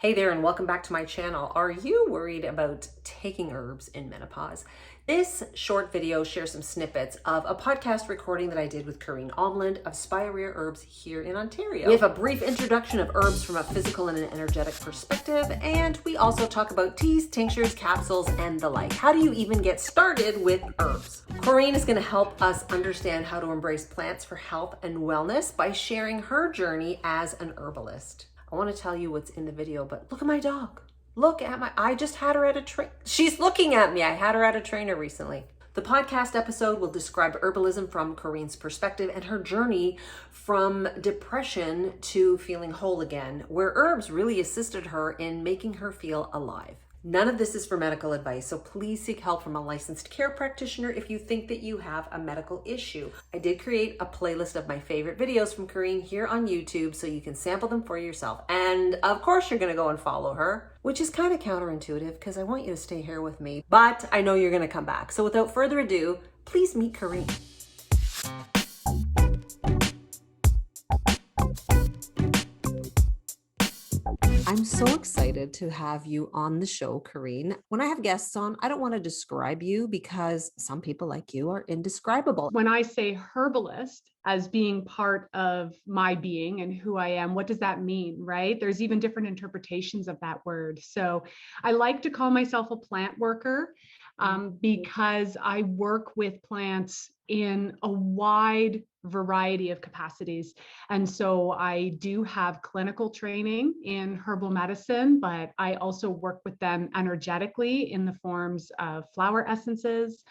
Hey there, and welcome back to my channel. Are you worried about taking herbs in menopause? This short video shares some snippets of a podcast recording that I did with Correne Omland of Spirea Herbs here in Ontario. We have a brief introduction of herbs from a physical and an energetic perspective, and we also talk about teas, tinctures, capsules, and the like. How do you even get started with herbs? Correne is going to help us understand how to embrace plants for health and wellness by sharing her journey as an herbalist. I want to tell you what's in the video, but look at my dog. I just had her at a train. She's looking at me. I had her at a trainer recently. The podcast episode will describe herbalism from Correne's perspective and her journey from depression to feeling whole again, where herbs really assisted her in making her feel alive. None of this is for medical advice, so please seek help from a licensed care practitioner if you think that you have a medical issue. I did create a playlist of my favorite videos from Correne here on YouTube, so you can sample them for yourself. And of course, you're going to go and follow her, which is kind of counterintuitive because I want you to stay here with me, but I know you're going to come back. So without further ado, please meet Correne. I'm so excited to have you on the show, Correne. When I have guests on, I don't want to describe you because some people like you are indescribable. When I say herbalist as being part of my being and who I am, what does that mean, right? There's even different interpretations of that word. So I like to call myself a plant worker because I work with plants in a wide variety of capacities. And so I do have clinical training in herbal medicine, but I also work with them energetically in the forms of flower essences.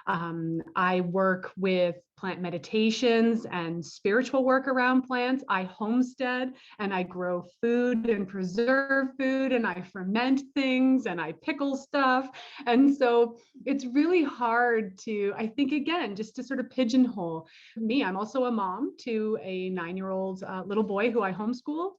I work with plant meditations and spiritual work around plants. I homestead and I grow food and preserve food and I ferment things and I pickle stuff. And so it's really hard to, I think, again, just to sort of pigeonhole me. I'm also a mom to a 9-year-old little boy who I homeschool.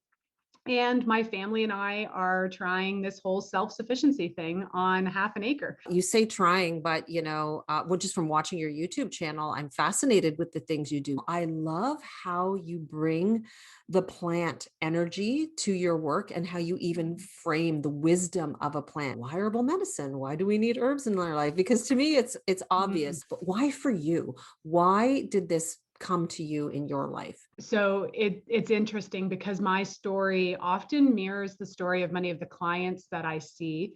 And my family and I are trying this whole self-sufficiency thing on half an acre. You say trying, but just from watching your YouTube channel, I'm fascinated with the things you do. I love how you bring the plant energy to your work and how you even frame the wisdom of a plant. Why herbal medicine? Why do we need herbs in our life? Because to me, it's obvious, but why for you? Why did this come to you in your life? So it's interesting because my story often mirrors the story of many of the clients that I see.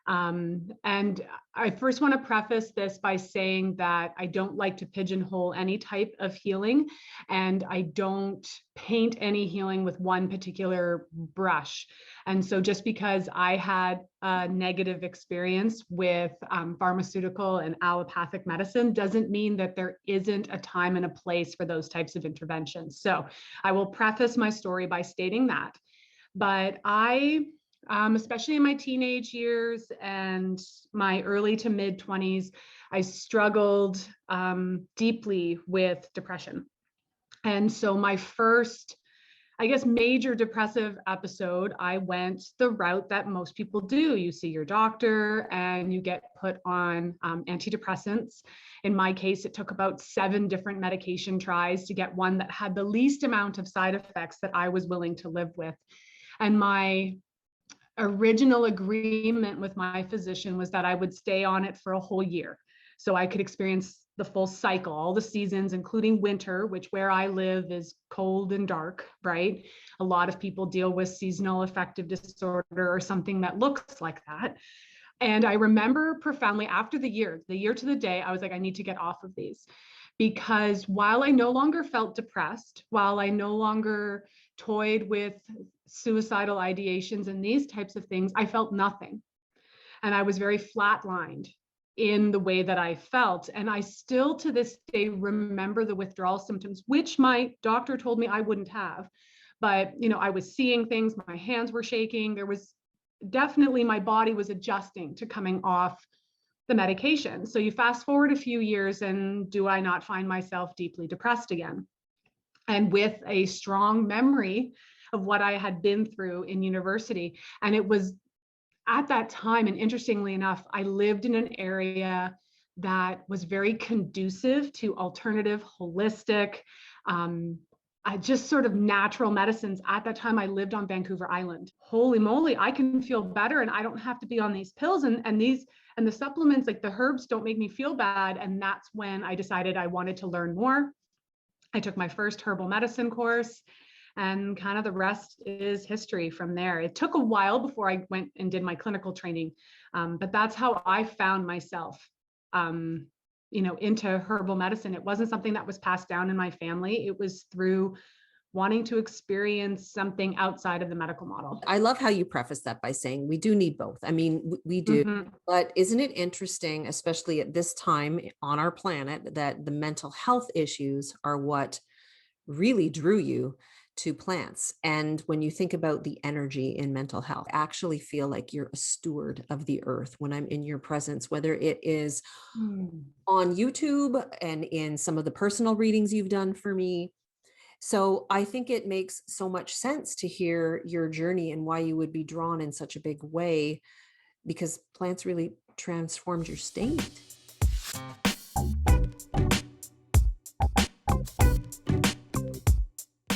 And I first want to preface this by saying that I don't like to pigeonhole any type of healing, and I don't paint any healing with one particular brush. And so just because I had a negative experience with pharmaceutical and allopathic medicine doesn't mean that there isn't a time and a place for those types of interventions. So I will preface my story by stating that. But especially in my teenage years and my early to mid 20s, I struggled deeply with depression. And so my first, major depressive episode, I went the route that most people do. You see your doctor and you get put on antidepressants. In my case, it took about 7 different medication tries to get one that had the least amount of side effects that I was willing to live with. And my original agreement with my physician was that I would stay on it for a whole year so I could experience the full cycle, all the seasons, including winter, which where I live is cold and dark, right? A lot of people deal with seasonal affective disorder or something that looks like that. And I remember profoundly after the year to the day, I was like, I need to get off of these. Because while I no longer felt depressed, while I no longer toyed with suicidal ideations and these types of things, I felt nothing. And I was very flatlined in the way that I felt. And I still to this day remember the withdrawal symptoms, which my doctor told me I wouldn't have. But, I was seeing things, my hands were shaking. There was definitely, my body was adjusting to coming off the medication. So you fast forward a few years and do I not find myself deeply depressed again? And with a strong memory of what I had been through in university. And it was at that time, and interestingly enough, I lived in an area that was very conducive to alternative, holistic, just sort of natural medicines. At that time, I lived on Vancouver Island. Holy moly, I can feel better and I don't have to be on these pills and the supplements, like the herbs, don't make me feel bad. And that's when I decided I wanted to learn more. I took my first herbal medicine course, and kind of the rest is history from there. It took a while before I went and did my clinical training, but that's how I found myself, into herbal medicine. It wasn't something that was passed down in my family. It was through wanting to experience something outside of the medical model. I love how you preface that by saying we do need both. I mean, we do, but isn't it interesting, especially at this time on our planet, that the mental health issues are what really drew you to plants? And when you think about the energy in mental health, I actually feel like you're a steward of the earth when I'm in your presence, whether it is on YouTube and in some of the personal readings you've done for me. So I think it makes so much sense to hear your journey and why you would be drawn in such a big way, because plants really transformed your state.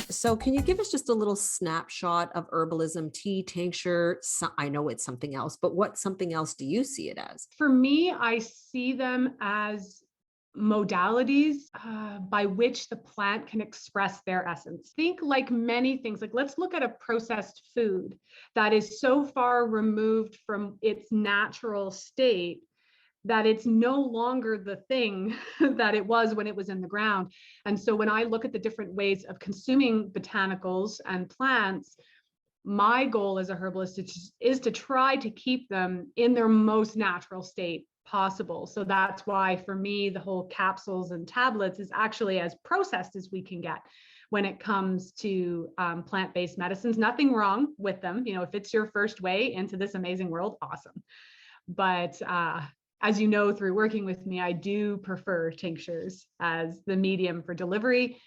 So can you give us just a little snapshot of herbalism, tea, tincture? I know it's something else, but what something else do you see it as? For me, I see them as modalities by which the plant can express their essence. Think like many things, like let's look at a processed food that is so far removed from its natural state that it's no longer the thing that it was when it was in the ground. And so when I look at the different ways of consuming botanicals and plants, my goal as a herbalist is to try to keep them in their most natural state possible. So that's why for me, the whole capsules and tablets is actually as processed as we can get when it comes to plant-based medicines. Nothing wrong with them. If it's your first way into this amazing world, awesome. But as you know, through working with me, I do prefer tinctures as the medium for delivery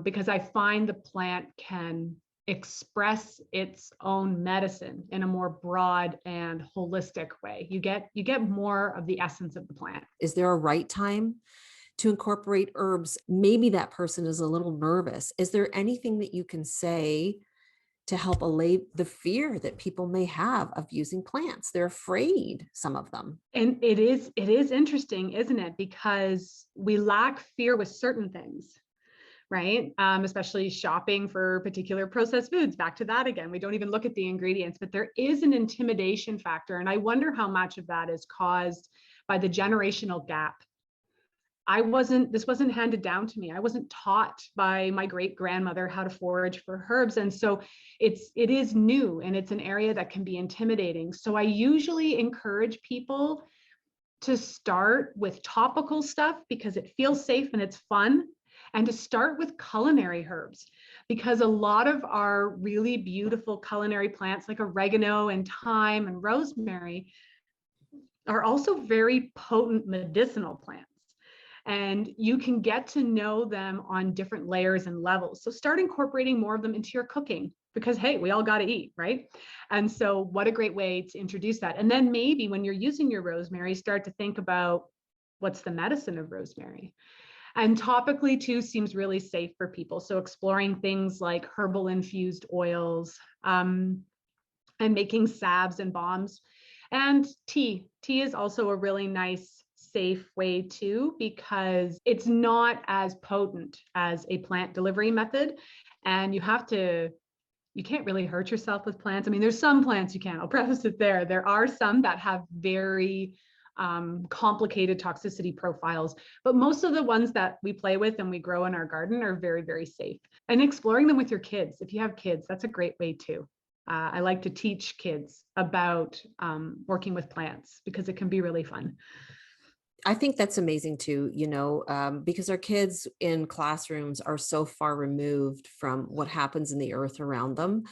because I find the plant can express its own medicine in a more broad and holistic way. You get more of the essence of the plant. Is there a right time to incorporate herbs? Maybe that person is a little nervous. Is there anything that you can say to help allay the fear that people may have of using plants? They're afraid, some of them. And it is interesting, isn't it? Because we lack fear with certain things, right? Especially shopping for particular processed foods. Back to that again. We don't even look at the ingredients, but there is an intimidation factor. And I wonder how much of that is caused by the generational gap. This wasn't handed down to me. I wasn't taught by my great grandmother how to forage for herbs. And so it is new, and it's an area that can be intimidating. So I usually encourage people to start with topical stuff because it feels safe and it's fun, and to start with culinary herbs, because a lot of our really beautiful culinary plants like oregano and thyme and rosemary are also very potent medicinal plants. And you can get to know them on different layers and levels. So start incorporating more of them into your cooking because, hey, we all got to eat, right? And so what a great way to introduce that. And then maybe when you're using your rosemary, start to think about what's the medicine of rosemary. And topically too seems really safe for people. So exploring things like herbal infused oils and making salves and balms. And tea. Tea is also a really nice, safe way too, because it's not as potent as a plant delivery method. And you can't really hurt yourself with plants. I mean, there's some plants you can. I'll preface it there. There are some that have very complicated toxicity profiles, but most of the ones that we play with and we grow in our garden are very, very safe. And exploring them with your kids. If you have kids, that's a great way too. I like to teach kids about working with plants because it can be really fun. I think that's amazing too, because our kids in classrooms are so far removed from what happens in the earth around them.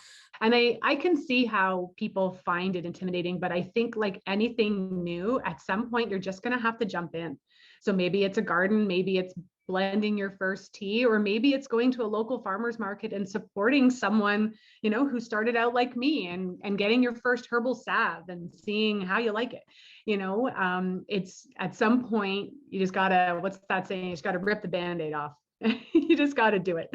And I can see how people find it intimidating, but I think like anything new, at some point, you're just going to have to jump in. So maybe it's a garden, maybe it's blending your first tea, or maybe it's going to a local farmer's market and supporting someone, who started out like me and getting your first herbal salve and seeing how you like it. It's at some point, you just gotta, what's that saying? You just gotta rip the Band-Aid off. You just gotta do it.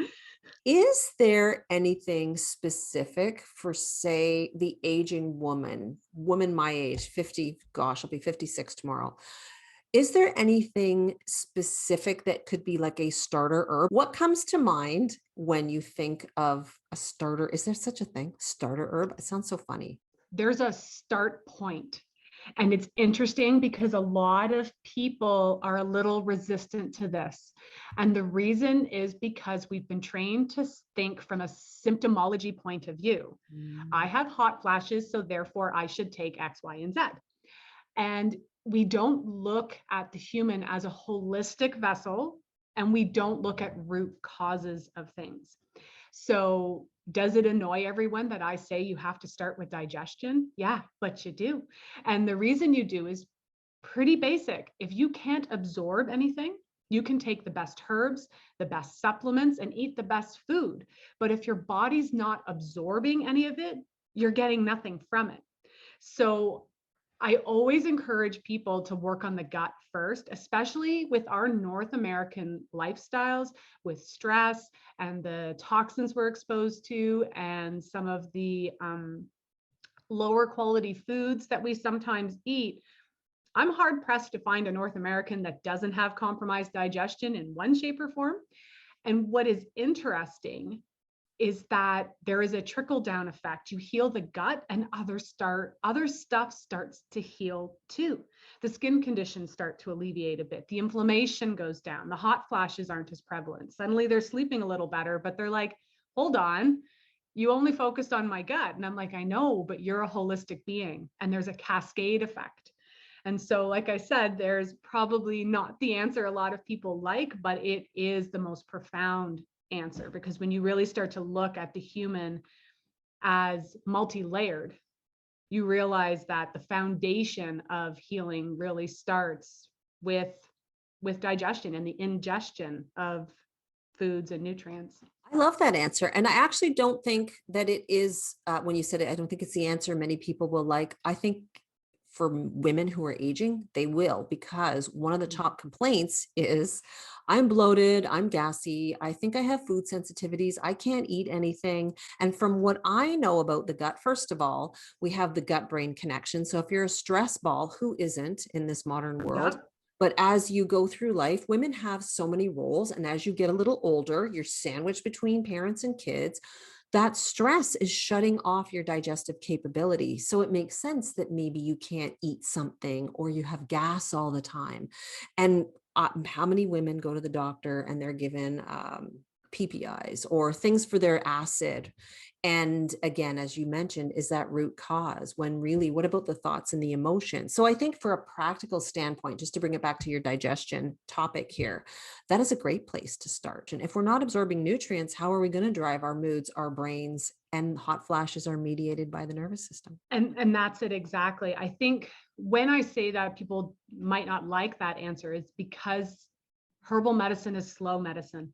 Is there anything specific for, say, the aging woman my age, 50, gosh, I'll be 56 tomorrow. Is there anything specific that could be like a starter herb? What comes to mind when you think of a starter? Is there such a thing? Starter herb? It sounds so funny. There's a start point. And it's interesting because a lot of people are a little resistant to this. And the reason is because we've been trained to think from a symptomology point of view. I have hot flashes, so therefore I should take X, Y, and Z. And we don't look at the human as a holistic vessel, and we don't look at root causes of things. So does it annoy everyone that I say you have to start with digestion? Yeah, but you do. And the reason you do is pretty basic. If you can't absorb anything, you can take the best herbs, the best supplements, and eat the best food. But if your body's not absorbing any of it, you're getting nothing from it. So I always encourage people to work on the gut first, especially with our North American lifestyles, with stress and the toxins we're exposed to, and some of the lower quality foods that we sometimes eat. I'm hard pressed to find a North American that doesn't have compromised digestion in one shape or form. And what is interesting is that there is a trickle down effect. You heal the gut and other stuff starts to heal too. The skin conditions start to alleviate a bit. The inflammation goes down. The hot flashes aren't as prevalent. Suddenly they're sleeping a little better, but they're like, hold on, you only focused on my gut. And I'm like, I know, but you're a holistic being and there's a cascade effect. And so, like I said, there's probably not the answer a lot of people like, but it is the most profound answer, because when you really start to look at the human as multi-layered, you realize that the foundation of healing really starts with digestion and the ingestion of foods and nutrients. I love that answer. And I actually don't think that it is, when you said it, I don't think it's the answer many people will like. I think for women who are aging, they will, because one of the top complaints is, I'm bloated, I'm gassy, I think I have food sensitivities, I can't eat anything. And from what I know about the gut, first of all, we have the gut brain connection. So if you're a stress ball, who isn't in this modern world? Yep. But as you go through life, women have so many roles. And as you get a little older, you're sandwiched between parents and kids. That stress is shutting off your digestive capability. So it makes sense that maybe you can't eat something or you have gas all the time. And how many women go to the doctor and they're given PPIs or things for their acid? And again, as you mentioned, is that root cause, when really, what about the thoughts and the emotions? So I think for a practical standpoint, just to bring it back to your digestion topic here, that is a great place to start. And if we're not absorbing nutrients, how are we going to drive our moods, our brains? And hot flashes are mediated by the nervous system. And that's it exactly. I think when I say that people might not like that answer, it's because herbal medicine is slow medicine.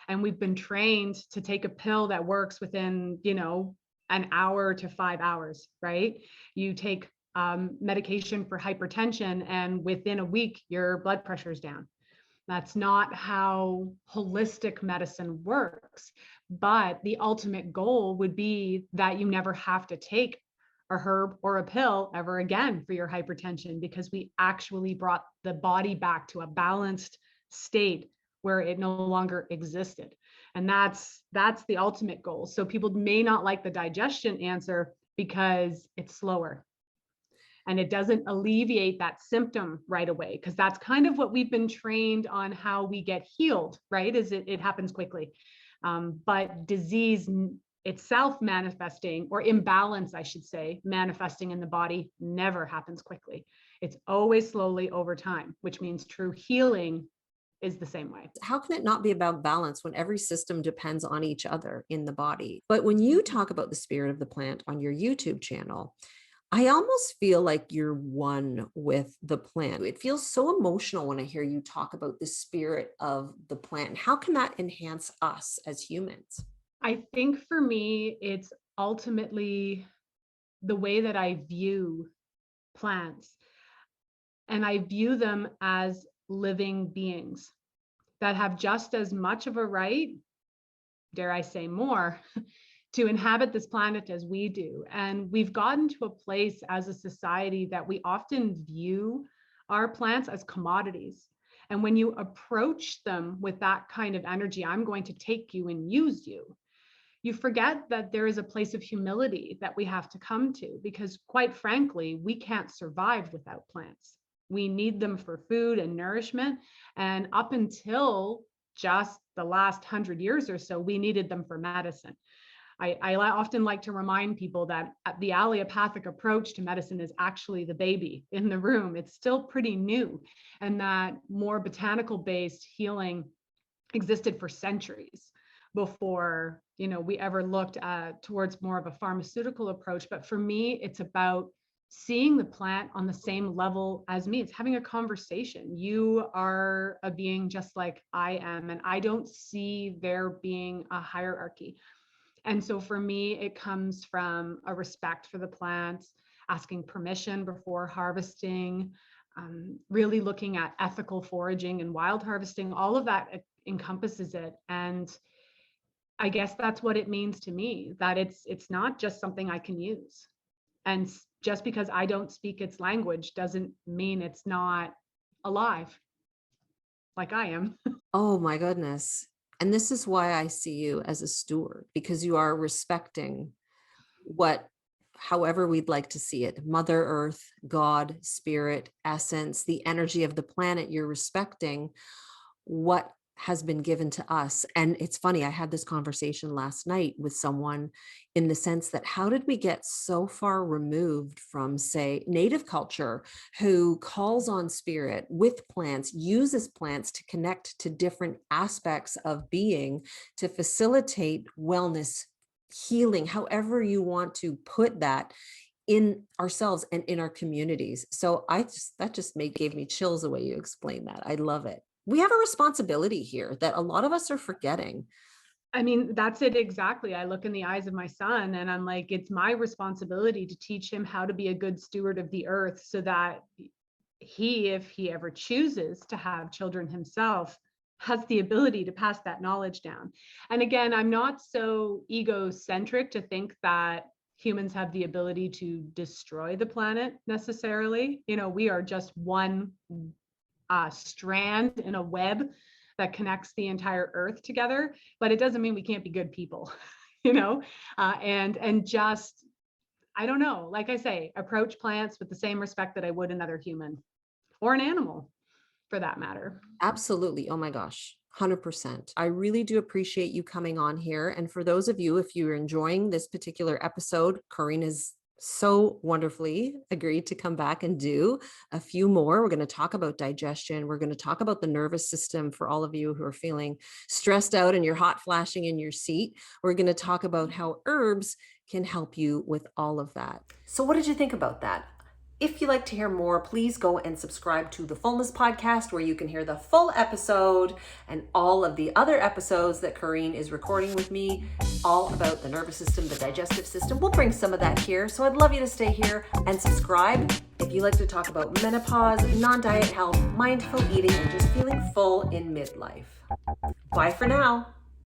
And we've been trained to take a pill that works within, an hour to 5 hours, right? You take medication for hypertension and within a week, your blood pressure is down. That's not how holistic medicine works. But the ultimate goal would be that you never have to take a herb or a pill ever again for your hypertension, because we actually brought the body back to a balanced state where it no longer existed. And that's the ultimate goal. So people may not like the digestion answer because it's slower and it doesn't alleviate that symptom right away, because that's kind of what we've been trained on how we get healed, right? Is it happens quickly. But disease itself manifesting, or imbalance, I should say, manifesting in the body never happens quickly. It's always slowly over time, which means true healing is the same way. How can it not be about balance when every system depends on each other in the body? But when you talk about the spirit of the plant on your YouTube channel, I almost feel like you're one with the plant. It feels so emotional when I hear you talk about the spirit of the plant. How can that enhance us as humans? I think for me, it's ultimately the way that I view plants. And I view them as living beings that have just as much of a right dare I say more, to inhabit this planet as we do. And we've gotten to a place as a society that we often view our plants as commodities. And when you approach them with that kind of energy, I'm going to take you and use you, you forget that there is a place of humility that we have to come to, because quite frankly, we can't survive without plants. We need them for food and nourishment. And up until just the last 100 years or so, we needed them for medicine. I often like to remind people that the allopathic approach to medicine is actually the baby in the room. It's still pretty new, and that more botanical based healing existed for centuries before, we ever looked towards more of a pharmaceutical approach. But for me, it's about seeing the plant on the same level as me. It's having a conversation. You are a being just like I am, and I don't see there being a hierarchy. And so for me, it comes from a respect for the plants, asking permission before harvesting, really looking at ethical foraging and wild harvesting. All of that encompasses it. And I guess that's what it means to me, that it's not just something I can use. And just because I don't speak its language doesn't mean it's not alive like I am. Oh my goodness. And this is why I see you as a steward, because you are respecting however we'd like to see it, Mother Earth, God, Spirit, essence, the energy of the planet. You're respecting what has been given to us. And it's funny, I had this conversation last night with someone in the sense that how did we get so far removed from, say, native culture, who calls on spirit with plants, uses plants to connect to different aspects of being to facilitate wellness, healing, however you want to put that in ourselves and in our communities. So that just gave me chills the way you explained that. I love it. We have a responsibility here that a lot of us are forgetting. I mean, that's it exactly. I look in the eyes of my son and I'm like, it's my responsibility to teach him how to be a good steward of the earth, so that he, if he ever chooses to have children himself, has the ability to pass that knowledge down. And again, I'm not so egocentric to think that humans have the ability to destroy the planet necessarily. We are just one strand in a web that connects the entire earth together, but it doesn't mean we can't be good people, and just, I don't know, like I say, approach plants with the same respect that I would another human or an animal for that matter. Absolutely. Oh my gosh. 100%. I really do appreciate you coming on here. And for those of you, if you're enjoying this particular episode, Correne is so wonderfully agreed to come back and do a few more. We're going to talk about digestion. We're going to talk about the nervous system for all of you who are feeling stressed out and you're hot flashing in your seat. We're going to talk about how herbs can help you with all of that. So what did you think about that? If you'd like to hear more, please go and subscribe to the Fullness Podcast, where you can hear the full episode and all of the other episodes that Correne is recording with me, all about the nervous system, the digestive system. We'll bring some of that here. So I'd love you to stay here and subscribe if you like to talk about menopause, non-diet health, mindful eating, and just feeling full in midlife. Bye for now.